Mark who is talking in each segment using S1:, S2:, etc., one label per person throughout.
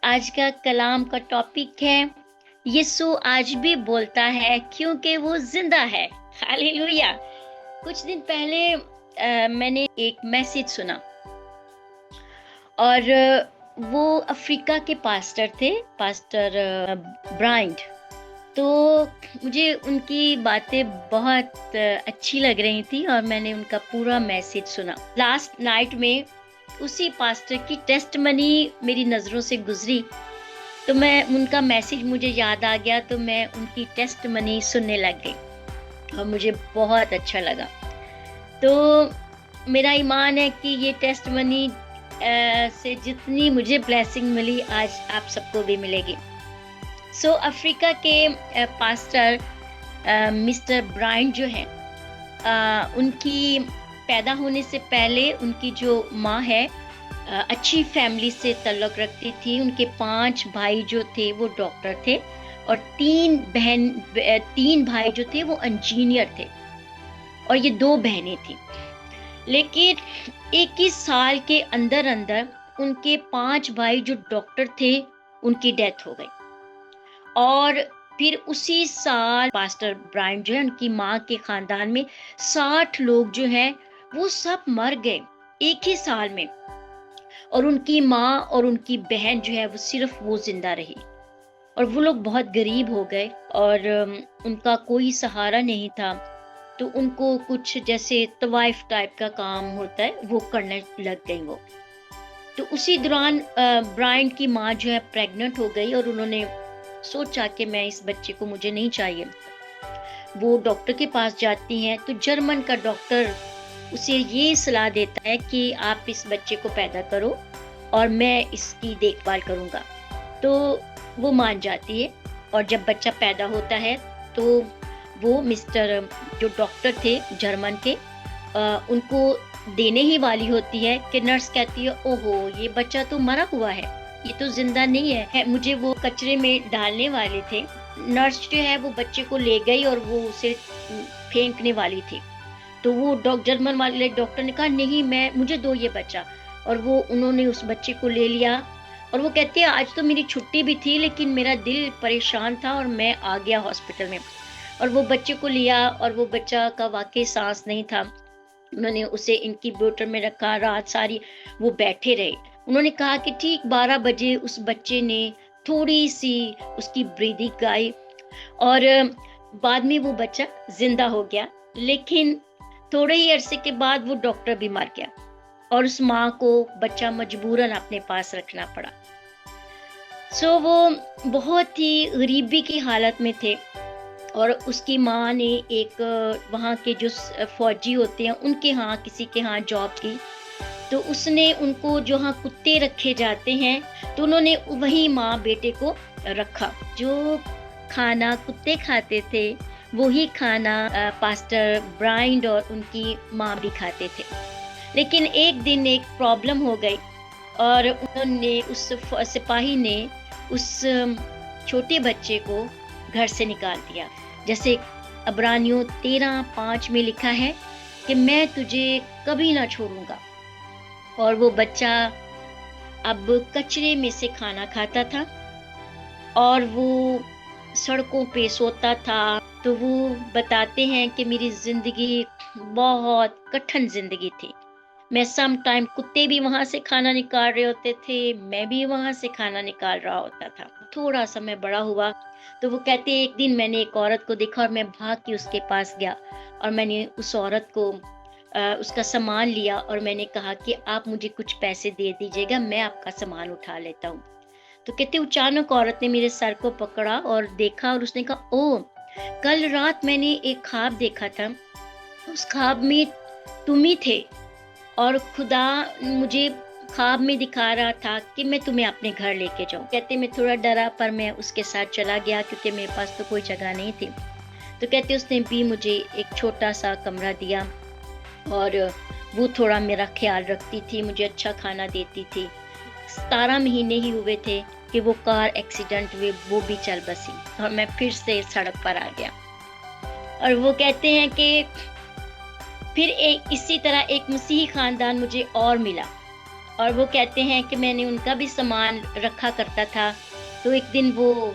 S1: آج کا کلام کا ٹاپک ہے یسوع آج بھی بولتا ہے کیونکہ وہ زندہ ہے. ہاللیلویا. کچھ دن پہلے میں نے ایک میسج سنا اور وہ افریقہ کے پاسٹر تھے، پاسٹر برائنڈ. تو مجھے ان کی باتیں بہت اچھی لگ رہی تھی اور میں نے ان کا پورا میسج سنا. لاسٹ نائٹ میں اسی پاسٹر کی ٹیسٹ منی میری نظروں سے گزری تو میں ان کا میسج مجھے یاد آ گیا تو میں ان کی ٹیسٹ منی سننے لگ گئی اور مجھے بہت اچھا لگا. تو میرا ایمان ہے کہ یہ ٹیسٹ منی سے جتنی مجھے بلیسنگ ملی آج آپ سب کو بھی ملے گی. افریقہ کے پاسٹر مسٹر برائنڈ جو ہیں، ان کی پیدا ہونے سے پہلے ان کی جو ماں ہے اچھی فیملی سے تعلق رکھتی تھی. ان کے 5 بھائی جو تھے وہ ڈاکٹر تھے اور 3 بھائی جو تھے وہ انجینئر تھے اور یہ 2 بہنیں تھیں. لیکن 21 سال کے اندر ان کے 5 بھائی جو ڈاکٹر تھے ان کی ڈیتھ ہو گئی اور پھر اسی سال پاسٹر برائنڈ جو ہے ان کی ماں کے خاندان میں 60 لوگ جو ہیں وہ سب مر گئے ایک ہی سال میں، اور ان کی ماں اور ان کی بہن جو ہے وہ صرف وہ زندہ رہی اور وہ لوگ بہت غریب ہو گئے اور ان کا کوئی سہارا نہیں تھا. تو ان کو کچھ جیسے طوائف ٹائپ کا کام ہوتا ہے وہ کرنے لگ گئی وہ. تو اسی دوران برائنڈ کی ماں جو ہے پریگننٹ ہو گئی اور انہوں نے سوچا کہ میں اس بچے کو مجھے نہیں چاہیے. وہ ڈاکٹر کے پاس جاتی ہیں تو جرمن کا ڈاکٹر اسے یہ صلاح دیتا ہے کہ آپ اس بچے کو پیدا کرو اور میں اس کی دیکھ بھال کروں گا. تو وہ مان جاتی ہے اور جب بچہ پیدا ہوتا ہے تو وہ مسٹر جو ڈاکٹر تھے جرمن کے ان کو دینے ہی والی ہوتی ہے کہ نرس کہتی ہے اوہو یہ بچہ تو مرا ہوا ہے، یہ تو زندہ نہیں ہے. مجھے وہ کچرے میں ڈالنے والے تھے. نرس جو ہے وہ بچے کو لے گئی اور وہ اسے پھینکنے والی تھی. تو وہ جرمن والے ڈاکٹر نے کہا نہیں مجھے دو یہ بچہ، اور وہ انہوں نے اس بچے کو لے لیا. اور وہ کہتے ہیں آج تو میری چھٹی بھی تھی لیکن میرا دل پریشان تھا اور میں آ گیا ہاسپٹل میں اور وہ بچے کو لیا اور وہ بچہ کا واقعی سانس نہیں تھا. انہوں نے اسے انکیوبیٹر میں رکھا، رات ساری وہ بیٹھے رہے. انہوں نے کہا کہ ٹھیک 12 بجے اس بچے نے تھوڑی سی اس کی بریدنگ آئی اور بعد میں وہ بچہ زندہ ہو گیا. لیکن تھوڑے ہی عرصے کے بعد وہ ڈاکٹر بھی مر گیا اور اس ماں کو بچہ مجبوراً اپنے پاس رکھنا پڑا. وہ بہت ہی غریبی کی حالت میں تھے اور اس کی ماں نے ایک وہاں کے جو فوجی ہوتے ہیں ان کے ہاں کسی کے ہاں جاب کی. تو اس نے ان کو جہاں کتے رکھے جاتے ہیں تو انہوں نے وہی ماں بیٹے کو رکھا. جو کھانا کتے کھاتے تھے وہی کھانا پاسٹر برائنڈ اور ان کی ماں بھی کھاتے تھے. لیکن ایک دن ایک پرابلم ہو گئی اور انہوں نے اس سپاہی نے اس چھوٹے بچے کو گھر سے نکال دیا. جیسے عبرانیوں 13:5 میں لکھا ہے کہ میں تجھے کبھی نہ چھوڑوں گا. اور وہ بچہ اب کچرے میں سے کھانا کھاتا تھا اور وہ سڑکوں پہ سوتا تھا. تو وہ بتاتے ہیں کہ میری زندگی بہت کٹھن زندگی تھی. میں سم ٹائم کتے بھی وہاں سے کھانا نکال رہے ہوتے تھے، میں بھی وہاں سے کھانا نکال رہا ہوتا تھا. تھوڑا سا میں بڑا ہوا تو وہ کہتے ہیں ایک دن میں نے ایک عورت کو دیکھا اور میں بھاگ کے اس کے پاس گیا اور میں نے اس عورت کو اس کا سامان لیا اور میں نے کہا کہ آپ مجھے کچھ پیسے دے دیجیے گا، میں آپ کا سامان اٹھا لیتا ہوں. تو کہتے اچانک عورت نے میرے سر کو پکڑا اور دیکھا اور اس نے کہا او کل رات میں نے ایک خواب دیکھا تھا، اس خواب میں تم ہی تھے اور خدا مجھے خواب میں دکھا رہا تھا کہ میں تمہیں اپنے گھر لے کے جاؤں. کہتے میں تھوڑا ڈرا پر میں اس کے ساتھ چلا گیا کیونکہ میرے پاس تو کوئی جگہ نہیں تھی. تو کہتے اس نے بھی مجھے ایک چھوٹا سا کمرہ دیا اور وہ تھوڑا میرا خیال رکھتی تھی، مجھے اچھا کھانا دیتی تھی. 17 مہینے ہی ہوئے تھے کہ وہ کار ایکسیڈنٹ ہوئے، وہ بھی چل بسی اور میں پھر سے سڑک پر آ گیا. اور وہ کہتے ہیں کہ پھر اسی طرح ایک مسیحی خاندان مجھے اور ملا اور وہ کہتے ہیں کہ میں نے ان کا بھی سامان رکھا کرتا تھا. تو ایک دن وہ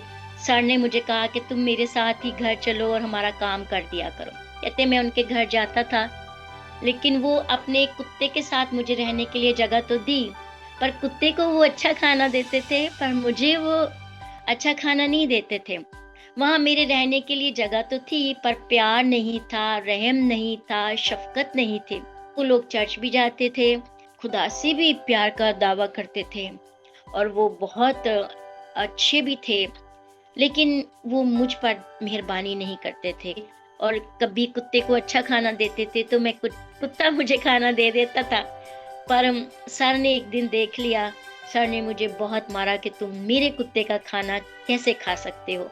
S1: سر نے مجھے کہا کہ تم میرے ساتھ ہی گھر چلو اور ہمارا کام کر دیا کرو. کہتے میں ان کے گھر جاتا تھا، لیکن وہ اپنے کتے کے ساتھ مجھے رہنے کے لیے جگہ تو دی، پر کتے کو وہ اچھا کھانا دیتے تھے، پر مجھے وہ اچھا کھانا نہیں دیتے تھے. وہاں میرے رہنے کے لیے جگہ تو تھی، پر پیار نہیں تھا، رحم نہیں تھا، شفقت نہیں تھی. وہ لوگ چرچ بھی جاتے تھے، خدا سے بھی پیار کا دعویٰ کرتے تھے، اور وہ بہت اچھے بھی تھے، لیکن وہ مجھ پر مہربانی نہیں کرتے تھے. اور کبھی کتے کو اچھا کھانا دیتے تھے تو میں کتا مجھے کھانا دے دیتا تھا. پر سر نے ایک دن دیکھ لیا، سر نے مجھے بہت مارا کہ تم میرے کتے کا کھانا کیسے کھا سکتے ہو.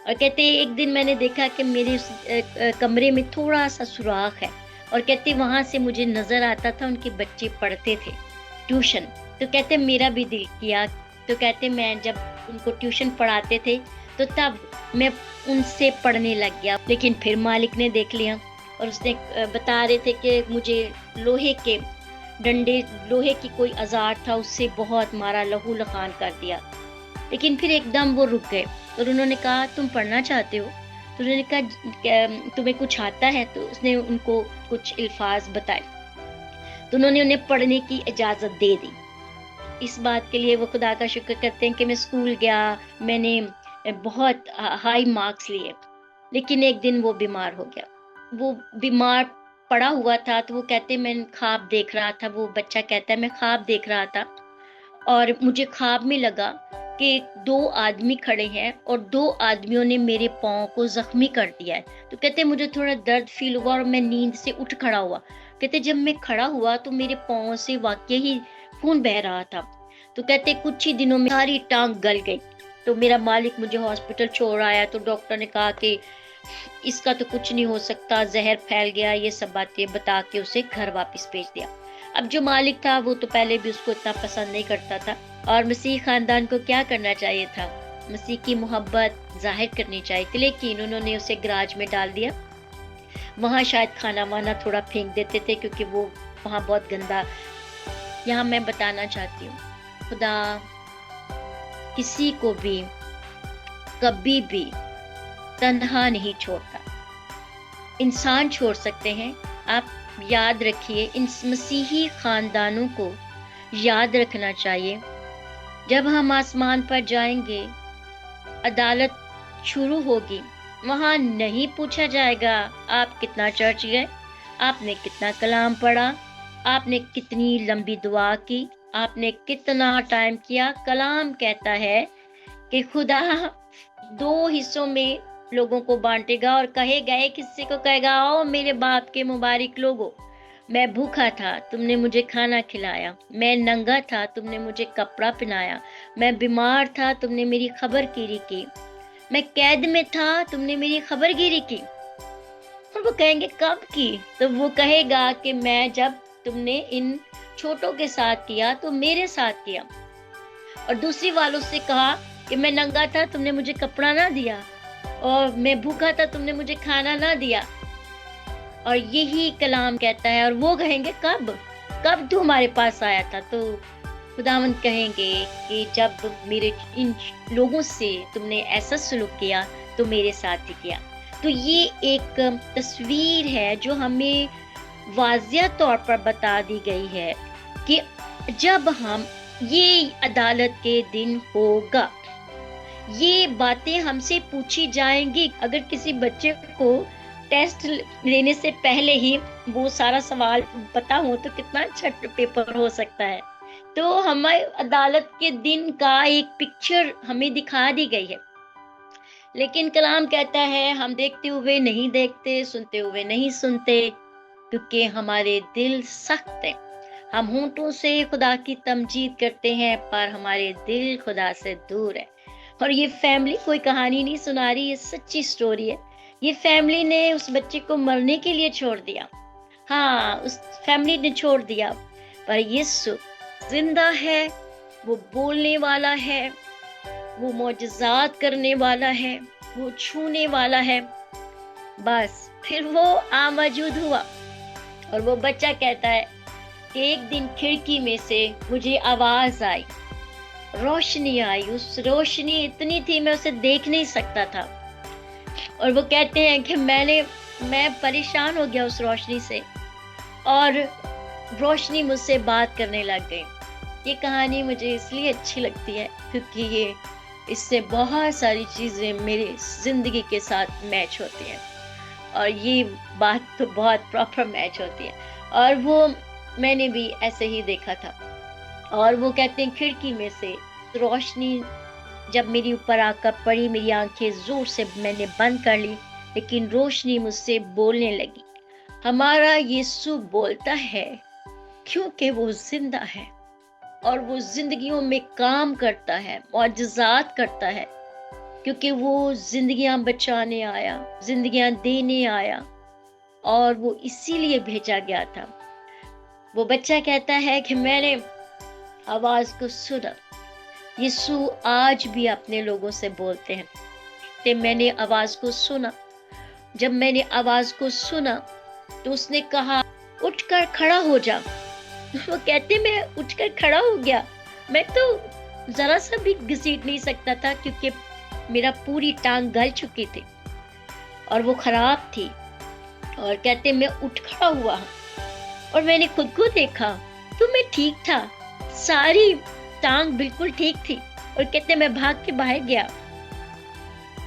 S1: اور کہتے ایک دن میں نے دیکھا کہ میرے کمرے میں تھوڑا سا سوراخ ہے، اور کہتے وہاں سے مجھے نظر آتا تھا ان کے بچے پڑھتے تھے ٹیوشن. تو کہتے میرا بھی دل کیا. تو کہتے میں جب ان کو ٹیوشن پڑھاتے تھے تو تب میں ان سے پڑھنے لگ گیا. لیکن پھر مالک نے دیکھ لیا، اور اس نے بتا رہے تھے کہ مجھے لوہے کے ڈنڈے، لوہے کی کوئی اوزار تھا، اس سے بہت مارا، لہو لہان کر دیا. لیکن پھر ایک دم وہ رک گئے اور انہوں نے کہا تم پڑھنا چاہتے ہو؟ تو انہوں نے کہا تمہیں کچھ آتا ہے؟ تو اس نے ان کو کچھ الفاظ بتائے، تو انہوں نے انہیں پڑھنے کی اجازت دے دی. اس بات کے لیے وہ خدا کا شکر کرتے ہیں کہ میں اسکول گیا، میں نے بہت ہائی مارکس لیے. لیکن ایک دن وہ بیمار ہو گیا. وہ بیمار پڑا ہوا تھا، تو وہ کہتے میں خواب دیکھ رہا تھا. وہ بچہ کہتا ہے میں خواب دیکھ رہا تھا، اور مجھے خواب میں لگا کہ 2 آدمی کھڑے ہیں اور 2 آدمیوں نے میرے پاؤں کو زخمی کر دیا ہے. تو کہتے مجھے تھوڑا درد فیل ہوا اور میں نیند سے اٹھ کھڑا ہوا. کہتے جب میں کھڑا ہوا تو میرے پاؤں سے واقعی ہی خون بہ رہا تھا. تو کہتے کچھ ہی دنوں میں ساری ٹانگ گل گئی. تو میرا مالک مجھے ہاسپٹل چھوڑ آیا. تو ڈاکٹر نے کہا کہ اس کا تو کچھ نہیں ہو سکتا، زہر پھیل گیا، یہ سب باتیں بتا کے اسے گھر واپس بھیج دیا. اب جو مالک تھا وہ تو پہلے بھی اس کو اتنا پسند نہیں کرتا تھا. اور مسیح خاندان کو کیا کرنا چاہیے تھا؟ مسیح کی محبت ظاہر کرنی چاہیے تھی. لیکن انہوں نے اسے گراج میں ڈال دیا. وہاں شاید کھانا وانا تھوڑا پھینک دیتے تھے کیونکہ وہ وہاں بہت گندا. یہاں میں بتانا چاہتی ہوں، خدا کسی کو بھی کبھی بھی تنہا نہیں چھوڑتا. انسان چھوڑ سکتے ہیں. آپ یاد رکھیے، ان مسیحی خاندانوں کو یاد رکھنا چاہیے، جب ہم آسمان پر جائیں گے، عدالت شروع ہوگی. وہاں نہیں پوچھا جائے گا آپ کتنا چرچ گئے، آپ نے کتنا کلام پڑھا، آپ نے کتنی لمبی دعا کی، آپ نے کتنا ٹائم کیا. کلام کہتا ہے کہ خدا 2 حصوں میں لوگوں کو بانٹے گا اور کہے گا، ایک حصے کو کہے گا آؤ میرے باپ کے مبارک لوگوں، میں بھوکا تھا تم نے مجھے کھانا کھلایا، میں ننگا تھا تم نے مجھے کپڑا پہنایا، میں بیمار تھا تم نے میری خبر گیری کی، میں قید میں تھا تم نے میری خبر گیری کی. اور وہ کہیں گے کب کی؟ تو وہ کہے گا کہ میں جب تم نے ان چھوٹوں کے ساتھ کیا تو میرے ساتھ کیا. اور دوسری والوں سے کہا کہ میں ننگا تھا تم نے مجھے کپڑا نہ دیا، اور میں بھوکا تھا تم نے مجھے کھانا نہ دیا. اور یہی کلام کہتا ہے. اور وہ کہیں گے کب تو ہمارے پاس آیا تھا؟ تو خداوند کہیں گے کہ جب میرے ان لوگوں سے تم نے ایسا سلوک کیا تو میرے ساتھ ہی کیا. تو یہ ایک تصویر ہے جو ہمیں واضح طور پر بتا دی گئی ہے کہ جب ہم یہ عدالت کے دن ہوگا، یہ باتیں ہم سے پوچھی جائیں گی. اگر کسی بچے کو ٹیسٹ لینے سے پہلے ہی وہ سارا سوال پتا ہو تو کتنا اچھا پیپر ہو سکتا ہے. تو ہمیں عدالت کے دن کا ایک پکچر ہمیں دکھا دی گئی ہے. لیکن کلام کہتا ہے ہم دیکھتے ہوئے نہیں دیکھتے، سنتے ہوئے نہیں سنتے، کیونکہ ہمارے دل سخت ہیں. ہم ہونٹوں سے خدا کی تمجید کرتے ہیں پر ہمارے دل خدا سے دور ہے. اور یہ فیملی کوئی کہانی نہیں سنا رہی، یہ سچی سٹوری ہے. یہ فیملی نے اس بچے کو مرنے کے لیے چھوڑ دیا. ہاں، اس فیملی نے چھوڑ دیا، پر یسوع زندہ ہے، وہ بولنے والا ہے، وہ معجزات کرنے والا ہے، وہ چھونے والا ہے. بس پھر وہ موجود ہوا اور وہ بچہ کہتا ہے کہ ایک دن کھڑکی میں سے مجھے آواز آئی، روشنی آئی، اس روشنی اتنی تھی میں اسے دیکھ نہیں سکتا تھا، اور وہ کہتے ہیں کہ میں پریشان ہو گیا اس روشنی سے، اور روشنی مجھ سے بات کرنے لگ گئی۔ یہ کہانی مجھے اس لیے اچھی لگتی ہے کیونکہ اس سے بہت ساری چیزیں میری زندگی کے ساتھ میچ ہوتی ہیں، اور یہ بات تو بہت پراپر میچ ہوتی ہے، اور وہ میں نے بھی ایسے ہی دیکھا تھا۔ اور وہ کہتے ہیں کھڑکی میں سے روشنی جب میری اوپر آ کر پڑی، میری آنکھیں زور سے میں نے بند کر لی، لیکن روشنی مجھ سے بولنے لگی، ہمارا یسوع بولتا ہے کیونکہ وہ زندہ ہے، اور وہ زندگیوں میں کام کرتا ہے، معجزات کرتا ہے، کیونکہ وہ زندگیاں بچانے آیا، زندگیاں دینے آیا، اور وہ اسی لیے بھیجا گیا تھا۔ وہ بچہ کہتا ہے کہ میں نے آواز کو سنا۔ یسوع آج بھی اپنے لوگوں سے بولتے ہیں کہ میں نے آواز کو سنا۔ جب میں نے آواز کو سنا تو اس نے کہا اٹھ کر کھڑا ہو جا۔ وہ کہتے میں اٹھ کر کھڑا ہو گیا، میں تو ذرا سا بھی گھسیٹ نہیں سکتا تھا کیونکہ میرا پوری ٹانگ گل چکی تھی اور وہ خراب تھی، اور کہتے میں اٹھ کھڑا ہوا اور میں نے خود کو دیکھا تو میں ٹھیک تھا، ساری ٹانگ بالکل ٹھیک تھی، اور کہتے میں بھاگ کے باہر گیا،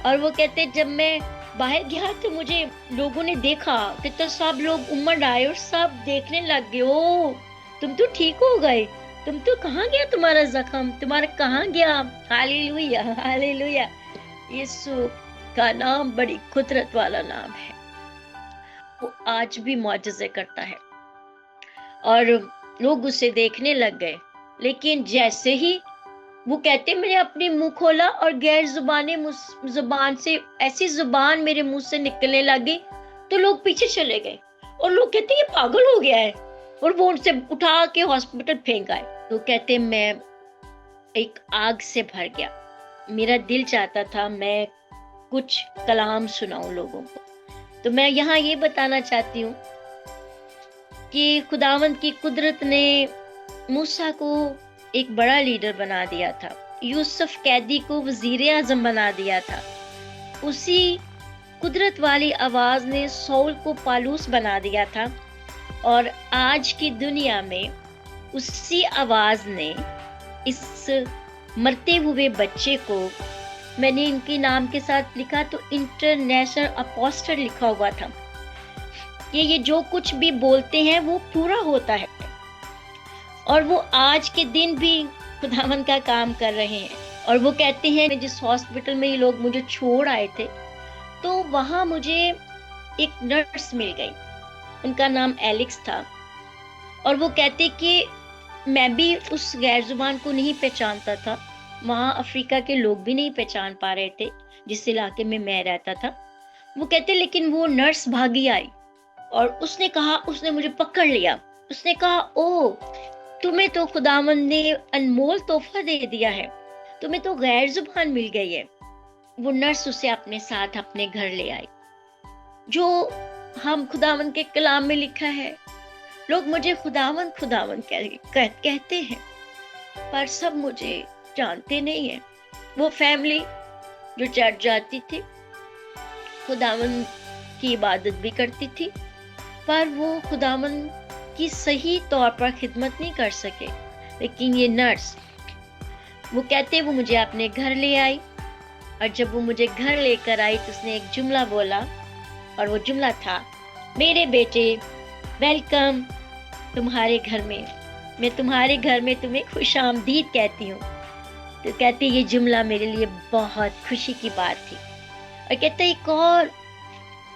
S1: اور وہ کہتے جب میں باہر گیا تو مجھے لوگوں نے دیکھا کہ تو سب لوگ امڑ آئے اور سب دیکھنے لگ گئے، او تم تو ٹھیک ہو گئے، تم تو کہاں گیا تمہارا زخم، تمہارا کہاں گیا؟ ہاللیلویا ہاللیلویا۔ یسوع کا نام بڑی قدرت والا نام ہے، وہ آج بھی معجزے کرتا ہے، اور لوگ اسے دیکھنے لگ گئے، لیکن جیسے ہی وہ کہتے میں نے اپنے منہ کھولا اور غیر زبان سے ایسی زبان میرے منہ سے نکلنے لگی تو لوگ پیچھے چلے گئے، اور لوگ کہتے یہ پاگل ہو گیا ہے، اور وہ ان سے اٹھا کے ہاسپٹل پھینک آئے۔ تو کہتے میں ایک آگ سے بھر گیا، میرا دل چاہتا تھا میں کچھ کلام سناؤں لوگوں کو۔ تو میں یہاں یہ بتانا چاہتی ہوں کہ خداوند کی قدرت نے موسیٰ کو ایک بڑا لیڈر بنا دیا تھا، یوسف قیدی کو وزیر اعظم بنا دیا تھا، اسی قدرت والی آواز نے سول کو پالوس بنا دیا تھا، اور آج کی دنیا میں اسی آواز نے اس مرتے ہوئے بچے کو، میں نے ان کے نام کے ساتھ لکھا تو انٹرنیشنل اپوسٹل لکھا ہوا تھا کہ یہ جو کچھ بھی بولتے ہیں وہ پورا ہوتا ہے، اور وہ آج کے دن بھی خداوند کا کام کر رہے ہیں۔ اور وہ کہتے ہیں جس ہاسپٹل میں یہ لوگ مجھے چھوڑ آئے تھے تو وہاں مجھے ایک نرس مل گئی، ان کا نام ایلکس تھا، اور وہ کہتے کہ میں بھی اس غیر زبان کو نہیں پہچانتا تھا، وہاں افریقہ کے لوگ بھی نہیں پہچان پا رہے تھے جس علاقے میں رہتا تھا۔ وہ کہتے لیکن وہ نرس بھاگی آئی اور اس نے کہا، اس نے مجھے پکڑ لیا، اس نے کہا او تمہیں تو خداوند نے انمول تحفہ دے دیا ہے، تمہیں تو غیر زبان مل گئی ہے۔ وہ نرس اسے اپنے ساتھ اپنے گھر لے آئی۔ جو ہم خداوند کے کلام میں لکھا ہے، لوگ مجھے خداوند خداوند کہتے ہیں پر سب مجھے جانتے نہیں ہیں۔ وہ فیملی جو چرچ جاتی تھی، خداوند کی عبادت بھی کرتی تھی، پر وہ خداوند کی صحیح طور پر خدمت نہیں کر سکے۔ لیکن یہ نرس، وہ کہتے وہ مجھے اپنے گھر لے آئی، اور جب وہ مجھے گھر لے کر آئی تو اس نے ایک جملہ بولا، اور وہ جملہ تھا میرے بیٹے ویلکم تمہارے گھر میں تمہارے گھر میں تمہیں خوش آمدید کہتی ہوں۔ تو کہتے یہ جملہ میرے لیے بہت خوشی کی بات تھی۔ اور کہتے ایک اور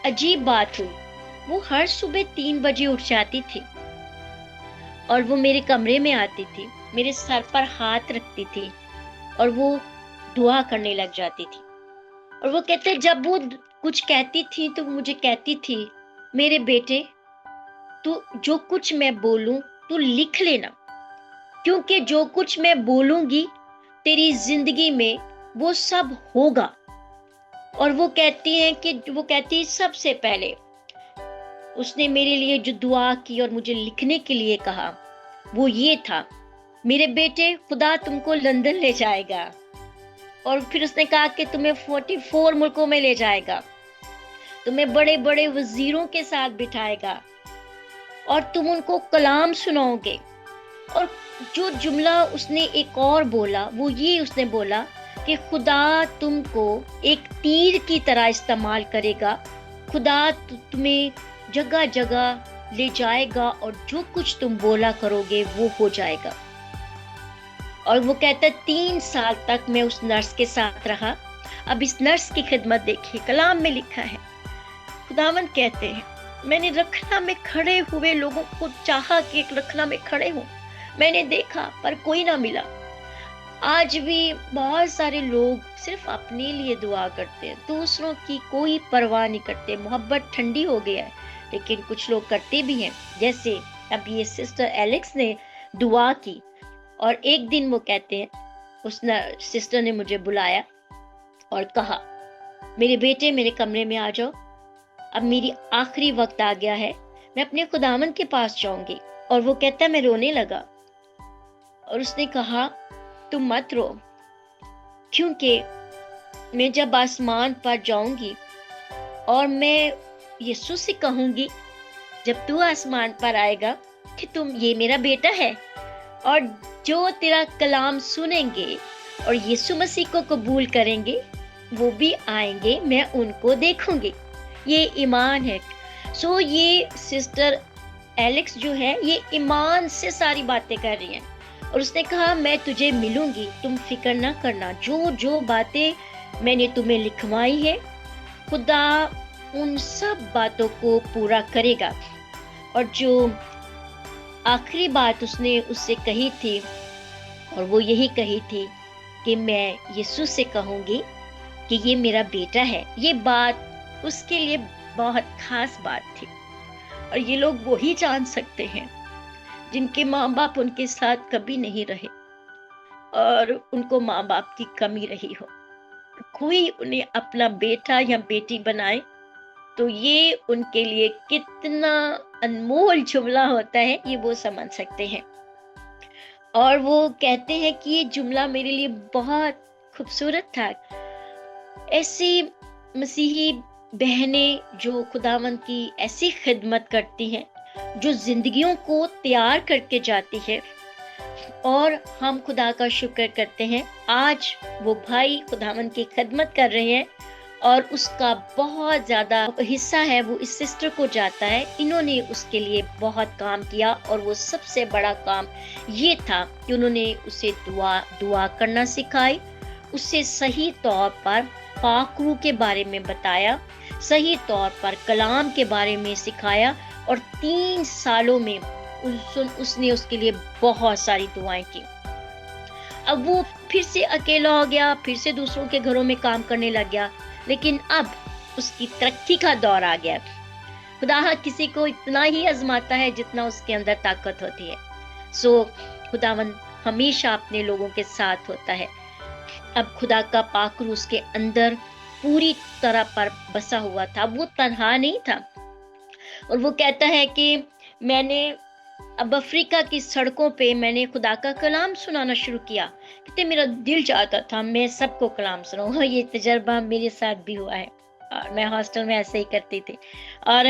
S1: عجیب بات ہوئی، وہ ہر صبح 3 بجے اٹھ جاتی تھی اور وہ میرے کمرے میں آتی تھی، میرے سر پر ہاتھ رکھتی تھی اور وہ دعا کرنے لگ جاتی تھی۔ اور وہ کہتے جب وہ کچھ کہتی تھی تو مجھے کہتی تھی میرے بیٹے تو جو کچھ میں بولوں تو لکھ لینا، کیونکہ جو کچھ میں بولوں گی تیری زندگی میں وہ سب ہوگا۔ اور وہ کہتی سب سے پہلے اس نے میرے لیے جو دعا کی اور مجھے لکھنے کے لیے کہا، وہ یہ تھا, میرے بیٹے خدا تم کو لندن لے جائے گا, اور پھر اس نے کہا کہ تمہیں 44 ملکوں میں لے جائے گا, تمہیں بڑے بڑے وزیروں کے ساتھ بٹھائے گا, اور تم ان کو کلام سناؤ گے. اور جو جملہ اس نے ایک اور بولا وہ یہ اس نے بولا کہ خدا تم کو ایک تیر کی طرح استعمال کرے گا, خدا تمہیں جگہ جگہ لے جائے گا, اور جو کچھ تم بولا کرو گے وہ ہو جائے گا. اور وہ کہتا ہے 3 سال تک میں اس نرس کے ساتھ رہا. اب اس نرس کی خدمت دیکھیے, کلام میں لکھا ہے, خداوند کہتے ہیں میں نے رکھنا میں کھڑے ہوئے لوگوں کو چاہا کہ ایک رکھنا میں کھڑے ہوں, میں نے دیکھا پر کوئی نہ ملا. آج بھی بہت سارے لوگ صرف اپنے لیے دعا کرتے ہیں, دوسروں کی کوئی پرواہ نہیں کرتے. محبت ٹھنڈی ہو گیا ہے, لیکن کچھ لوگ کرتے بھی ہیں. جیسے اب یہ سسٹر ایلیکس نے دعا کی, اور ایک دن وہ کہتے ہیں اس سسٹر نے مجھے بلایا اور کہا میرے بیٹے میرے کمرے میں آ جاؤ, اب میری آخری وقت آ گیا ہے, میں اپنے خداوند کے پاس جاؤں گی. اور وہ کہتا ہے میں رونے لگا, اور اس نے کہا تم مت رو, کیونکہ میں جب آسمان پر جاؤں گی اور میں یسوع سے کہوں گی جب تو آسمان پر آئے گا کہ تم یہ میرا بیٹا ہے, اور جو تیرا کلام سنیں گے اور یسوع مسیح کو قبول کریں گے وہ بھی آئیں گے, میں ان کو دیکھوں گی. یہ ایمان ہے. سو یہ سسٹر ایلیکس جو ہے یہ ایمان سے ساری باتیں کر رہی ہیں, اور اس نے کہا میں تجھے ملوں گی, تم فکر نہ کرنا, جو جو باتیں میں نے تمہیں لکھوائی ہے خدا ان سب باتوں کو پورا کرے گا. اور جو آخری بات اس نے اس سے کہی تھی, اور وہ یہی کہی تھی کہ میں یسوع سے کہوں گی کہ یہ میرا بیٹا ہے. یہ بات اس کے لیے بہت خاص بات تھی, اور یہ لوگ وہی جان سکتے ہیں جن کے ماں باپ ان کے ساتھ کبھی نہیں رہے اور ان کو ماں باپ کی کمی رہی ہو. کوئی انہیں اپنا بیٹا یا بیٹی بنائے تو یہ ان کے لیے کتنا انمول جملہ ہوتا ہے, یہ وہ سمجھ سکتے ہیں. اور وہ کہتے ہیں کہ یہ جملہ میرے لیے بہت خوبصورت تھا. ایسی مسیحی بہنیں جو خداوند کی ایسی خدمت کرتی ہیں, جو زندگیوں کو تیار کر کے جاتی ہے, اور ہم خدا کا شکر کرتے ہیں آج وہ بھائی خداوند کی خدمت کر رہے ہیں, اور اس کا بہت زیادہ حصہ ہے وہ اس سسٹر کو جاتا ہے. انہوں نے اس کے لیے بہت کام کیا, اور وہ سب سے بڑا کام یہ تھا کہ انہوں نے اسے دعا کرنا سکھائی, اسے صحیح طور پر پاک روح کے بارے میں بتایا, صحیح طور پر کلام کے بارے میں سکھایا, اور 3 سالوں میں اس نے اس کے لیے بہت ساری دعائیں کی. اب وہ پھر سے اکیلا ہو گیا, پھر سے دوسروں کے گھروں میں کام کرنے لگ گیا, لیکن اب اس کی ترقی کا دور آ گیا. خدا کسی کو اتنا ہی آزماتا ہے جتنا اس کے اندر طاقت ہوتی ہے. سو خداوند ہمیشہ اپنے لوگوں کے ساتھ ہوتا ہے. اب خدا کا پاک روح اس کے اندر پوری طرح پر بسا ہوا تھا, وہ تنہا نہیں تھا. اور وہ کہتا ہے کہ میں نے اب افریقہ کی سڑکوں پہ میں نے خدا کا کلام سنانا شروع کیا, کہتے میرا دل چاہتا تھا میں سب کو کلام سناؤں. یہ تجربہ میرے ساتھ بھی ہوا ہے, اور میں ہاسٹل میں ایسے ہی کرتی تھی. اور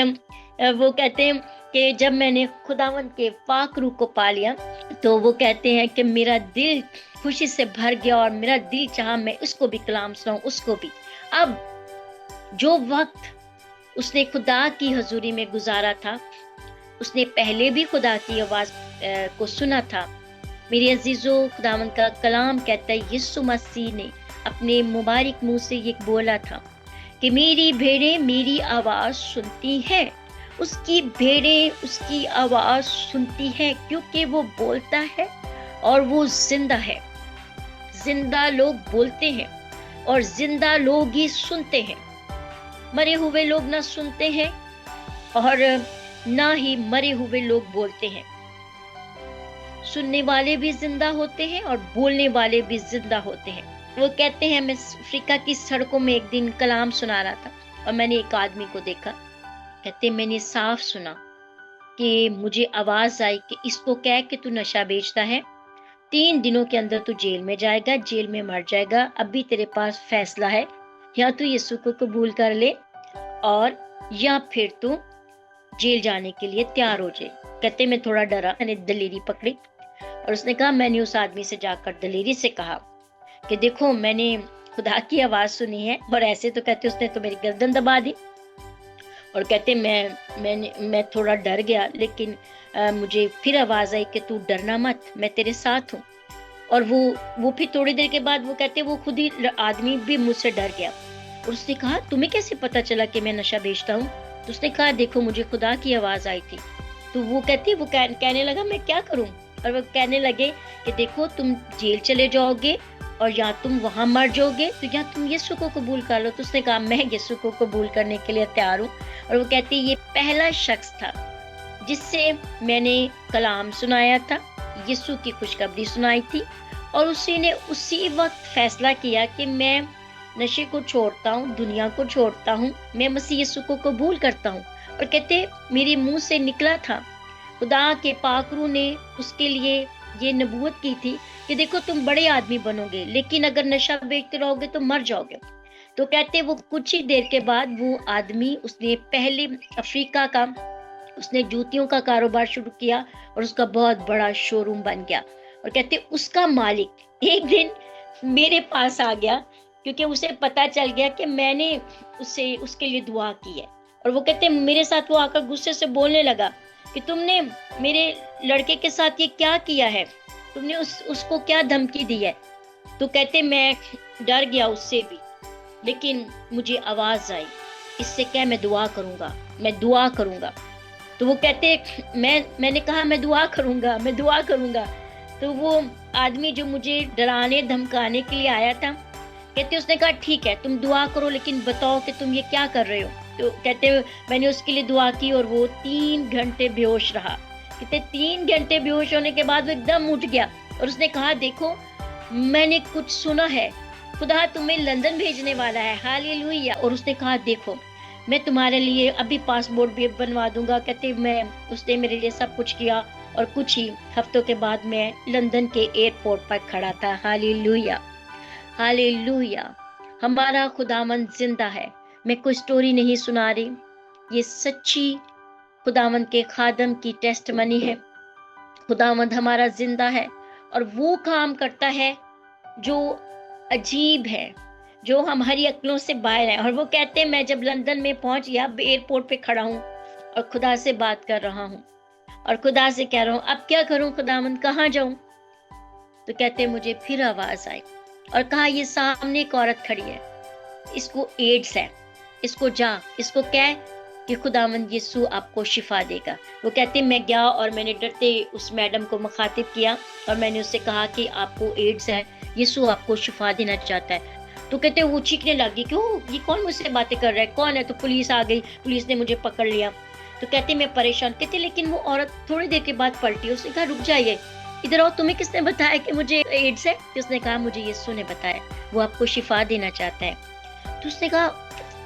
S1: وہ کہتے ہیں کہ جب میں نے خداوند کے پاک روح کو پا لیا تو وہ کہتے ہیں کہ میرا دل خوشی سے بھر گیا, اور میرا دل چاہا میں اس کو بھی کلام سناؤں, اس کو بھی. اب جو وقت اس نے خدا کی حضوری میں گزارا تھا, اس نے پہلے بھی خدا کی آواز کو سنا تھا. میرے عزیزو, خداوند کا کلام کہتا ہے یسوع مسیح نے اپنے مبارک منہ سے یہ بولا تھا کہ میری بھیڑیں میری آواز سنتی ہیں, اس کی بھیڑیں اس کی آواز سنتی ہیں, کیونکہ وہ بولتا ہے اور وہ زندہ ہے. زندہ لوگ بولتے ہیں اور زندہ لوگ ہی سنتے ہیں. مرے ہوئے لوگ نہ سنتے ہیں اور نہ ہی مرے ہوئے لوگ بولتے ہیں. سننے والے بھی زندہ ہوتے ہیں اور بولنے والے بھی زندہ ہوتے ہیں. وہ کہتے ہیں میں افریقہ کی سڑکوں میں ایک دن کلام سنا رہا تھا, اور میں نے ایک آدمی کو دیکھا, کہتے میں نے صاف سنا کہ مجھے آواز آئی کہ اس کو کہہ کہ تو نشہ بیچتا ہے، 3 دنوں کے اندر تو جیل میں جائے گا، جیل میں مر جائے گا، ابھی تیرے پاس فیصلہ ہے، یا تو یسوع کو قبول کر لے اور یا پھر تو جیل جانے کے لیے تیار ہو جائے۔ کہتے میں تھوڑا ڈرا، میں نے دلیری پکڑی اور اس نے کہا، میں نے اس آدمی سے جا کر دلیری سے کہا کہ دیکھو میں نے خدا کی آواز سنی ہے، اور ایسے تو کہتے اس نے تو میری گردن دبا دی، اور کہتے میں تھوڑا ڈر گیا، لیکن مجھے پھر آواز آئی کہ تو ڈرنا مت، میں تیرے ساتھ ہوں۔ اور وہ پھر تھوڑی دیر کے بعد وہ کہتے وہ خود ہی آدمی بھی مجھ سے ڈر گیا، اور اس نے کہا تمہیں کیسے پتا چلا کہ میں نشہ بیچتا ہوں؟ تو اس نے کہا دیکھو مجھے خدا کی آواز آئی تھی۔ تو وہ کہتی وہ کہنے لگا میں کیا کروں، اور وہ کہنے لگے کہ دیکھو تم جیل چلے جاؤ گے اور یا تم وہاں مر جاؤ گے، تو یا تم یسوع کو قبول کر لو۔ تو اس نے کہا میں یسوع کو قبول کرنے کے لیے تیار ہوں۔ اور وہ کہتی یہ پہلا شخص تھا جس سے میں نے کلام سنایا تھا، یسوع کی خوشخبری سنائی تھی، اور اسی نے اسی وقت فیصلہ کیا کہ میں نشے کو چھوڑتا ہوں، دنیا کو چھوڑتا ہوں، میں مسیح یسوع کو قبول کرتا ہوں۔ اور کہتے میرے منہ سے نکلا تھا، خدا کے پاک روح نے اس کے لیے یہ نبوت کی تھی کہ دیکھو تم بڑے آدمی بنو گے، لیکن اگر نشہ بیچتے رہو گے تو مر جاؤ گے۔ تو کہتے وہ کچھ ہی دیر کے بعد وہ آدمی، اس نے پہلے افریقہ کا اس نے جوتیوں کا کاروبار شروع کیا اور اس کا بہت بڑا شو روم بن گیا۔ اور کہتے اس کا مالک ایک دن میرے پاس آ گیا، کیونکہ اسے پتا چل گیا کہ میں نے اس کے لیے دعا کی ہے، اور وہ کہتے میرے ساتھ وہ آ کر غصے سے بولنے لگا کہ تم نے میرے لڑکے کے ساتھ یہ کیا کیا ہے، تم نے اس کو کیا دھمکی دی ہے؟ تو کہتے میں ڈر گیا اس سے بھی، لیکن مجھے آواز آئی اس سے کیا میں دعا کروں گا، میں دعا کروں گا۔ تو وہ کہتے میں نے کہا میں دعا کروں گا، میں دعا کروں گا۔ تو وہ آدمی جو مجھے ڈرانے دھمکانے کے لیے آیا تھا، کہتے اس نے کہا ٹھیک ہے تم دعا کرو، لیکن بتاؤ کہ تم یہ کیا کر رہے ہو۔ تو کہتے میں نے اس کے لیے دعا کی اور وہ 3 گھنٹے بے ہوش رہا۔ کہتے 3 گھنٹے بے ہوش ہونے کے بعد وہ ایک دم اٹھ گیا اور اس نے کہا دیکھو میں نے کچھ سنا ہے، خدا تمہیں لندن بھیجنے والا ہے، ہاللیلویا۔ اور اس نے کہا دیکھو میں تمہارے لیے ابھی پاسپورٹ بھی بنوا دوں گا۔ کہتے اس نے میرے لیے سب کچھ کیا، اور کچھ ہی ہفتوں کے بعد میں لندن کے ایئرپورٹ پر کھڑا تھا۔ ہاللیلویا، ہاللیلویا، ہمارا خداوند زندہ ہے۔ میں کوئی سٹوری نہیں سنا رہی، یہ سچی خداوند کے خادم کی ٹیسٹمنی ہے۔ خداوند ہمارا زندہ ہے اور وہ کام کرتا ہے جو عجیب ہے، جو ہماری عقلوں سے باہر ہے۔ اور وہ کہتے ہیں میں جب لندن میں پہنچ گیا، ایئرپورٹ پہ کھڑا ہوں اور خدا سے بات کر رہا ہوں اور خدا سے کہہ رہا ہوں اب کیا کروں خداوند، کہاں جاؤں؟ تو کہتے ہیں مجھے پھر آواز آئی اور کہا یہ سامنے ایک عورت کھڑی ہے، اس کو ایڈز ہے، اس کو جا، اس کو کہہ کہ خداوند یسوع آپ کو شفا دے گا۔ وہ کہتے میں گیا اور میں نے ڈرتے اس میڈم کو مخاطب کیا اور میں نے اس سے کہا کہ آپ کو ایڈز ہے، یسوع آپ کو شفا دینا چاہتا ہے۔ تو کہتے وہ چیخنے لگی کہ یہ کون مجھ سے باتیں کر رہا ہے، کون ہے؟ تو پولیس آ گئی، پولیس نے مجھے پکڑ لیا۔ تو کہتے میں پریشان، کہتے لیکن وہ عورت تھوڑی دیر کے بعد پلٹی، اس نے کہا رک جائیے، ادھر آؤ، تمہیں کس نے بتایا کہ مجھے ایڈز ہے؟ اس نے کہا مجھے یسوع نے بتایا، وہ آپ کو شفا دینا چاہتا ہے۔ تو اس نے کہا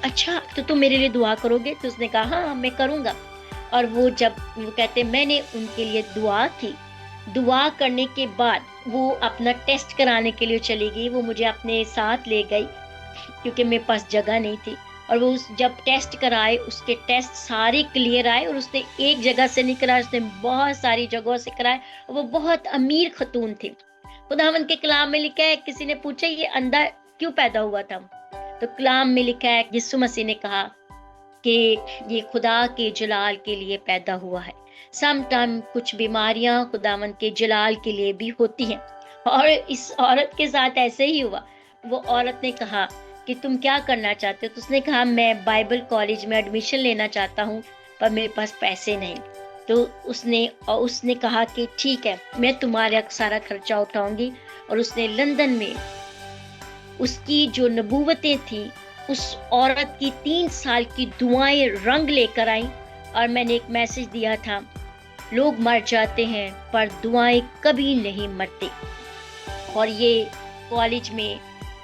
S1: اچھا تو تم میرے لیے دعا کرو گے؟ تو اس نے کہا ہاں میں کروں گا۔ اور وہ کہتے میں نے ان کے لیے دعا کی، دعا کرنے کے بعد وہ اپنا ٹیسٹ کرانے کے لیے چلی گئی، وہ مجھے اپنے ساتھ لے گئی کیونکہ میرے پاس جگہ نہیں تھی، اور وہ جب ٹیسٹ کرائے اس کے ٹیسٹ سارے کلیئر آئے، اور اس نے ایک جگہ سے نہیں کرائے، اس نے بہت ساری جگہوں سے کرائے، اور وہ بہت امیر خاتون تھی۔ خداوند کے کلام میں لکھا ہے، کسی نے پوچھا یہ اندھا کیوں پیدا ہوا تھا، تو کلام میں لکھا ہے یسوع مسیح نے کہا کہ یہ خدا کے جلال کے لیے پیدا ہوا ہے۔ سم ٹائم کچھ بیماریاں خداوند کے جلال کے لیے بھی ہوتی ہیں، اور اس عورت کے ساتھ ایسے ہی ہوا۔ وہ عورت نے کہا کہ تم کیا کرنا چاہتے ہو؟ تو اس نے کہا میں بائبل کالج میں ایڈمیشن لینا چاہتا ہوں پر میرے پاس پیسے نہیں۔ تو اس نے کہا کہ ٹھیک ہے میں تمہارا سارا خرچہ اٹھاؤں گی، اور اس نے لندن میں اس کی جو نبوتیں تھیں، اس عورت کی 3 سال کی دعائیں رنگ لے کر آئیں، اور میں نے ایک میسج دیا تھا لوگ مر جاتے ہیں پر دعائیں کبھی نہیں مرتے۔ اور یہ کالج میں،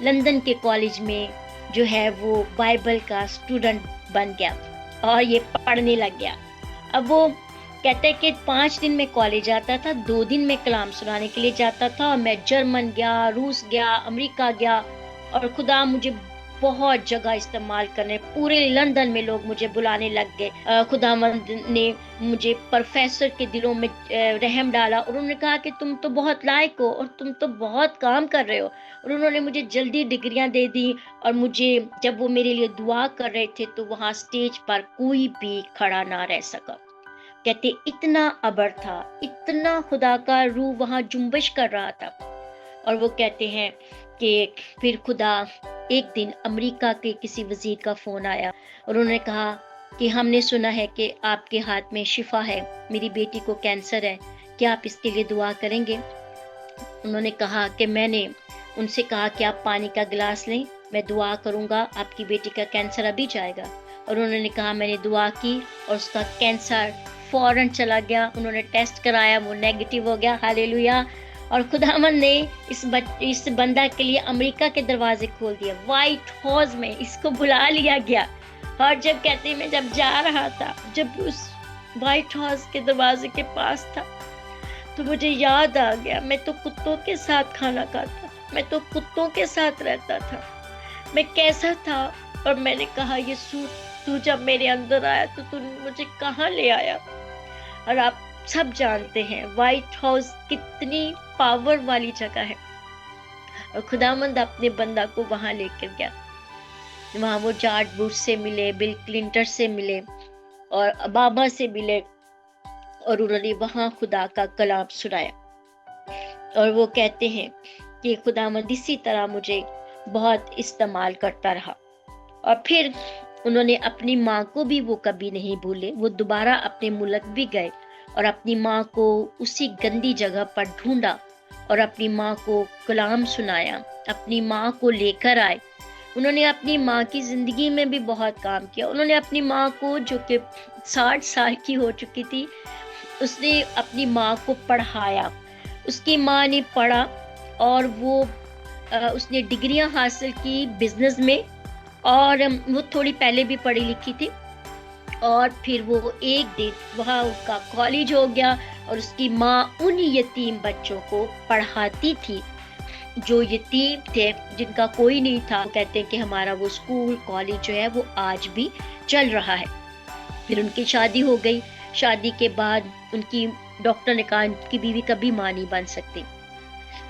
S1: لندن کے کالج میں جو ہے وہ بائبل کا اسٹوڈنٹ بن گیا اور یہ پڑھنے لگ گیا۔ اب وہ کہتے ہیں کہ 5 دن میں کالج آتا تھا، 2 دن میں کلام سنانے کے لیے جاتا تھا، اور میں جرمن گیا، روس گیا، امریکہ گیا، اور خدا مجھے بہت جگہ استعمال کرنے، پورے لندن میں لوگ مجھے بلانے لگ گئے۔ خداوند نے مجھے پروفیسر کے دلوں میں رحم ڈالا، اور انہوں نے کہا کہ تم تو بہت لائق ہو اور تم تو بہت کام کر رہے ہو، اور انہوں نے مجھے جلدی ڈگریاں دے دی۔ اور مجھے جب وہ میرے لیے دعا کر رہے تھے تو وہاں سٹیج پر کوئی بھی کھڑا نہ رہ سکا۔ کہتے اتنا ابر تھا، اتنا خدا کا روح وہاں جنبش کر رہا تھا۔ اور وہ کہتے ہیں کہ پھر خدا ایک دن امریکہ کے کسی وزیر کا فون آیا، اور انہوں نے کہا کہ ہم نے سنا ہے کہ آپ کے ہاتھ میں شفا ہے، میری بیٹی کو کینسر ہے، کیا آپ اس کے لیے دعا کریں گے؟ انہوں نے کہا کہ میں نے ان سے کہا کہ آپ پانی کا گلاس لیں، میں دعا کروں گا، آپ کی بیٹی کا کینسر ابھی جائے گا۔ اور انہوں نے کہا میں نے دعا کی اور اس کا کینسر فوراً چلا گیا۔ انہوں نے ٹیسٹ کرایا، وہ نیگیٹو ہو گیا، ہاللیلویا۔ اور خداوند نے اس بندہ کے لیے امریکہ کے دروازے کھول دیے، وائٹ ہاؤس میں اس کو بلا لیا گیا۔ اور جب کہتے ہیں میں جب جا رہا تھا، جب اس وائٹ ہاؤس کے دروازے کے پاس تھا تو مجھے یاد آ گیا، میں تو کتوں کے ساتھ کھانا کھاتا تھا، میں تو کتوں کے ساتھ رہتا تھا، میں کیسا تھا۔ اور میں نے کہا یسوع تو جب میرے اندر آیا تو تو مجھے کہاں لے آیا۔ اور آپ سب جانتے ہیں وائٹ ہاؤس کتنی پاور والی جگہ ہے، اور خداوند اپنے بندہ کو وہاں لے کر گیا۔ وہاں وہ جارج بش سے ملے، بل کلنٹن سے ملے، اور اوباما سے ملے، اور انہوں نے وہاں خدا کا کلام سنایا۔ اور وہ کہتے ہیں کہ خداوند اسی طرح مجھے بہت استعمال کرتا رہا۔ اور پھر انہوں نے اپنی ماں کو بھی وہ کبھی نہیں بھولے، وہ دوبارہ اپنے ملک بھی گئے اور اپنی ماں کو اسی گندی جگہ پر ڈھونڈا اور اپنی ماں کو کلام سنایا، اپنی ماں کو لے کر آئے۔ انہوں نے اپنی ماں کی زندگی میں بھی بہت کام کیا۔ انہوں نے اپنی ماں کو جو کہ 60 سال کی ہو چکی تھی، اس نے اپنی ماں کو پڑھایا، اس کی ماں نے پڑھا، اور اس نے ڈگریاں حاصل کی بزنس میں، اور وہ تھوڑی پہلے بھی پڑھی لکھی تھی۔ اور پھر وہ ایک دن وہاں اس کا کالج ہو گیا، اور اس کی ماں ان یتیم بچوں کو پڑھاتی تھی جو یتیم تھے، جن کا کوئی نہیں تھا۔ کہتے ہیں کہ ہمارا وہ اسکول کالج جو ہے وہ آج بھی چل رہا ہے۔ پھر ان کی شادی ہو گئی، شادی کے بعد ان کی ڈاکٹر نے کہا ان کی بیوی کبھی ماں نہیں بن سکتی،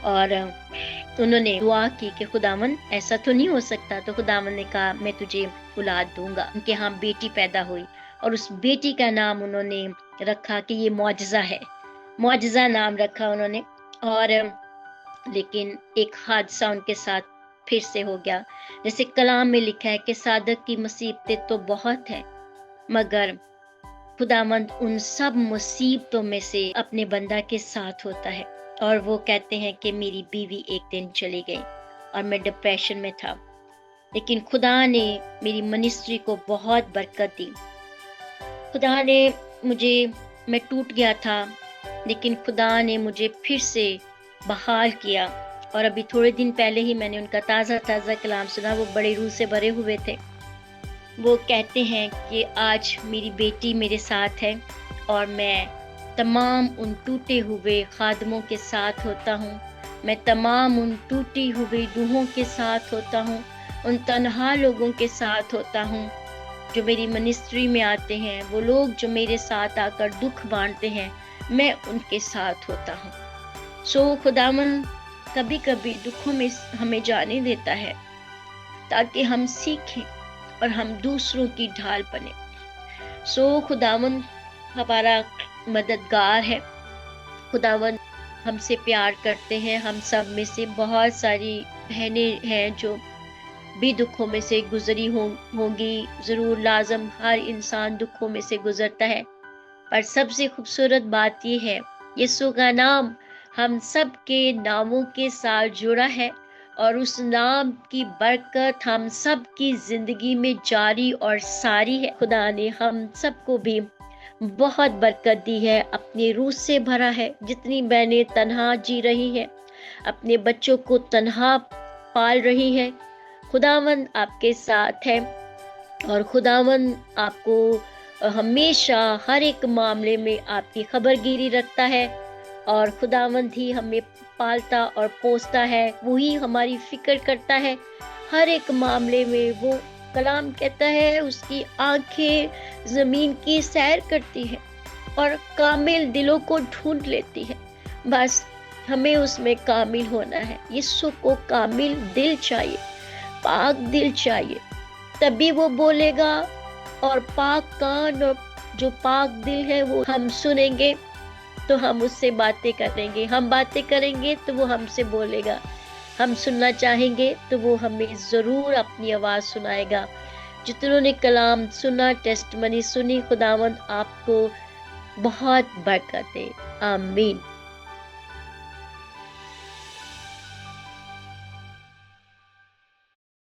S1: اور انہوں نے دعا کی کہ خداوند ایسا تو نہیں ہو سکتا، تو خداوند نے کہا میں تجھے اولاد دوں گا۔ ان کے ہاں بیٹی پیدا ہوئی، اور اس بیٹی کا نام انہوں نے رکھا کہ یہ معجزہ ہے، معجزہ نام رکھا انہوں نے۔ اور لیکن ایک حادثہ ان کے ساتھ پھر سے ہو گیا، جیسے کلام میں لکھا ہے کہ صادق کی مصیبتیں تو بہت ہیں، مگر خداوند ان سب مصیبتوں میں سے اپنے بندہ کے ساتھ ہوتا ہے۔ اور وہ کہتے ہیں کہ میری بیوی ایک دن چلی گئی اور میں ڈپریشن میں تھا، لیکن خدا نے میری منسٹری کو بہت برکت دی۔ خدا نے میں ٹوٹ گیا تھا، لیکن خدا نے مجھے پھر سے بحال کیا۔ اور ابھی تھوڑے دن پہلے ہی میں نے ان کا تازہ کلام سنا، وہ بڑے روح سے بھرے ہوئے تھے۔ وہ کہتے ہیں کہ آج میری بیٹی میرے ساتھ ہے، اور میں تمام ان ٹوٹے ہوئے خادموں کے ساتھ ہوتا ہوں، میں تمام ان ٹوٹی ہوئی روحوں کے ساتھ ہوتا ہوں، ان تنہا لوگوں کے ساتھ ہوتا ہوں جو میری منسٹری میں آتے ہیں، وہ لوگ جو میرے ساتھ آ کر دکھ بانٹتے ہیں، میں ان کے ساتھ ہوتا ہوں۔ خداوند کبھی کبھی دکھوں میں ہمیں جانے دیتا ہے تاکہ ہم سیکھیں اور ہم دوسروں کی ڈھال بنیں۔ خداوند ہمارا مددگار ہے، خداوند ہم سے پیار کرتے ہیں۔ ہم سب میں سے بہت ساری بہنیں ہیں جو بھی دکھوں میں سے گزری ہوں گی، ضرور لازم ہر انسان دکھوں میں سے گزرتا ہے، پر سب سے خوبصورت بات یہ ہے یسوع کا نام ہم سب کے ناموں کے ساتھ جڑا ہے، اور اس نام کی برکت ہم سب کی زندگی میں جاری اور ساری ہے۔ خدا نے ہم سب کو بھی بہت برکت دی ہے، اپنے روح سے بھرا ہے۔ جتنی بہنیں تنہا جی رہی ہیں، اپنے بچوں کو تنہا پال رہی ہے، خداوند آپ کے ساتھ ہے، اور خداوند آپ کو ہمیشہ ہر ایک معاملے میں آپ کی خبرگیری رکھتا ہے، اور خداوند ہی ہمیں پالتا اور پوستا ہے، وہی ہماری فکر کرتا ہے ہر ایک معاملے میں۔ وہ کلام کہتا ہے اس کی آنکھیں زمین کی سیر کرتی ہیں اور کامل دلوں کو ڈھونڈ لیتی ہے۔ بس ہمیں اس میں کامل ہونا ہے۔ یسوع کو کامل دل چاہیے، پاک دل چاہیے، تبھی وہ بولے گا، اور پاک کان اور جو پاک دل ہے وہ ہم سنیں گے تو ہم اس سے باتیں کریں گے، ہم باتیں کریں گے تو وہ ہم سے بولے گا، ہم سننا چاہیں گے تو وہ ہمیں ضرور اپنی آواز سنائے گا۔ جتنوں نے کلام سنا، ٹیسٹ منی سنی، خداوند آپ کو بہت برکت دے۔ آمین۔